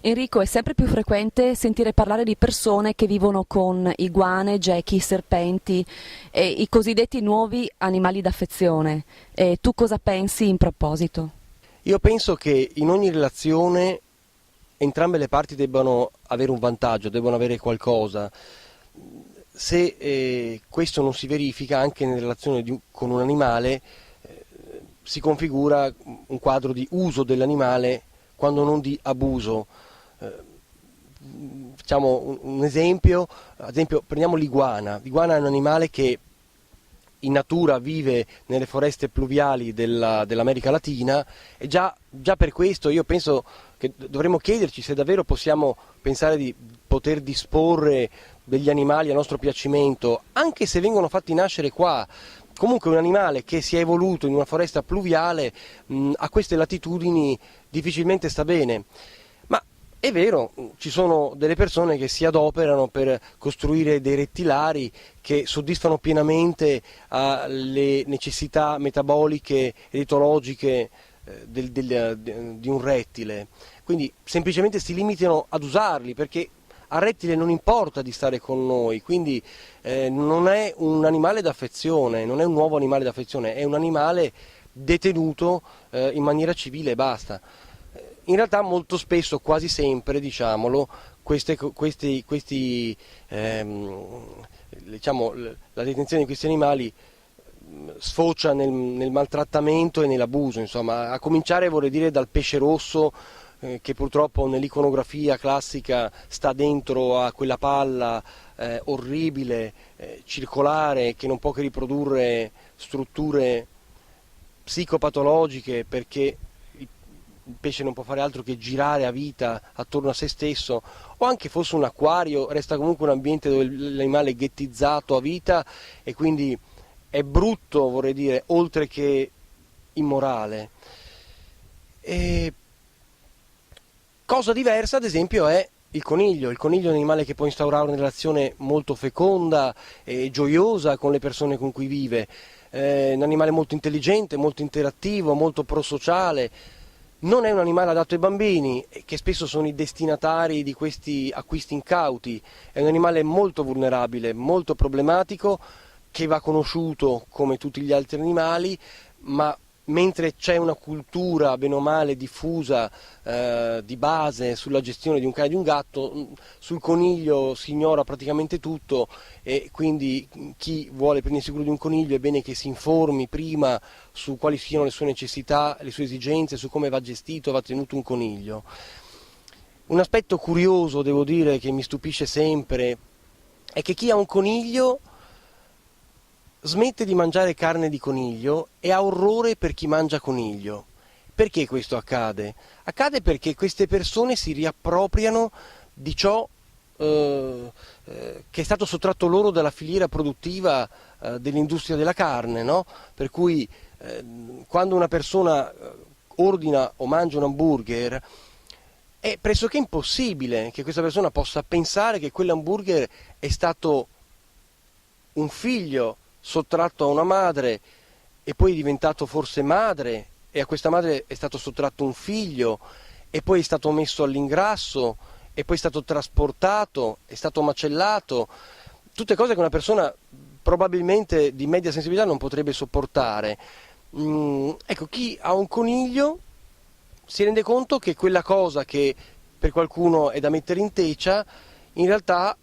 Enrico, è sempre più frequente sentire parlare di persone che vivono con iguane, gechi, serpenti e i cosiddetti nuovi animali d'affezione. Tu cosa pensi in proposito? Io penso che in ogni relazione entrambe le parti debbano avere un vantaggio, debbano avere qualcosa. Se questo non si verifica anche in relazione con un animale, si configura un quadro di uso dell'animale quando non di abuso. Facciamo un esempio, ad esempio prendiamo l'iguana. L'iguana è un animale che in natura vive nelle foreste pluviali dell'America Latina e già per questo io penso che dovremmo chiederci se davvero possiamo pensare di poter disporre degli animali a nostro piacimento, anche se vengono fatti nascere qua. Comunque un animale che si è evoluto in una foresta pluviale a queste latitudini difficilmente sta bene. Ma è vero, ci sono delle persone che si adoperano per costruire dei rettilari che soddisfano pienamente le necessità metaboliche ed etologiche di un rettile. Quindi semplicemente si limitano ad usarli perché al rettile non importa di stare con noi, quindi non è un animale d'affezione, non è un nuovo animale d'affezione, è un animale detenuto in maniera civile e basta. In realtà molto spesso, quasi sempre, diciamolo, diciamo, la detenzione di questi animali sfocia nel maltrattamento e nell'abuso, insomma, a cominciare vorrei dire dal pesce rosso che purtroppo nell'iconografia classica sta dentro a quella palla orribile, circolare, che non può che riprodurre strutture psicopatologiche perché il pesce non può fare altro che girare a vita attorno a se stesso, o anche fosse un acquario, resta comunque un ambiente dove l'animale è ghettizzato a vita e quindi è brutto, vorrei dire, oltre che immorale. E cosa diversa, ad esempio, è il coniglio. Il coniglio è un animale che può instaurare una relazione molto feconda e gioiosa con le persone con cui vive. È un animale molto intelligente, molto interattivo, molto prosociale. Non è un animale adatto ai bambini, che spesso sono i destinatari di questi acquisti incauti. È un animale molto vulnerabile, molto problematico, che va conosciuto come tutti gli altri animali, ma mentre c'è una cultura bene o male diffusa di base sulla gestione di un cane e di un gatto, sul coniglio si ignora praticamente tutto e quindi chi vuole prendersi cura di un coniglio è bene che si informi prima su quali siano le sue necessità, le sue esigenze, su come va gestito, va tenuto un coniglio. Un aspetto curioso, devo dire, che mi stupisce sempre è che chi ha un coniglio smette di mangiare carne di coniglio e ha orrore per chi mangia coniglio. Perché questo accade? Accade perché queste persone si riappropriano di ciò che è stato sottratto loro dalla filiera produttiva dell'industria della carne, no? Per cui quando una persona ordina o mangia un hamburger è pressoché impossibile che questa persona possa pensare che quell'hamburger è stato un figlio sottratto a una madre e poi è diventato forse madre e a questa madre è stato sottratto un figlio e poi è stato messo all'ingrasso e poi è stato trasportato, è stato macellato, tutte cose che una persona probabilmente di media sensibilità non potrebbe sopportare. Ecco, chi ha un coniglio si rende conto che quella cosa che per qualcuno è da mettere in tecia in realtà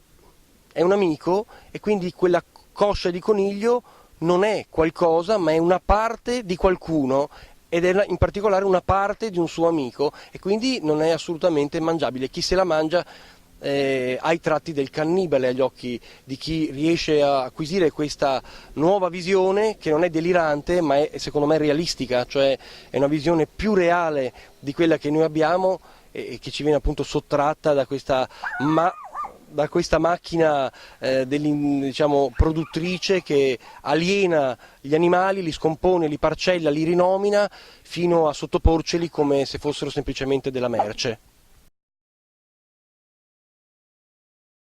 è un amico e quindi quella coscia di coniglio non è qualcosa ma è una parte di qualcuno ed è in particolare una parte di un suo amico e quindi non è assolutamente mangiabile. Chi se la mangia ha i tratti del cannibale agli occhi di chi riesce a acquisire questa nuova visione che non è delirante ma è secondo me realistica, cioè è una visione più reale di quella che noi abbiamo e che ci viene appunto sottratta da questa macchina diciamo, produttrice che aliena gli animali, li scompone, li parcella, li rinomina fino a sottoporceli come se fossero semplicemente della merce.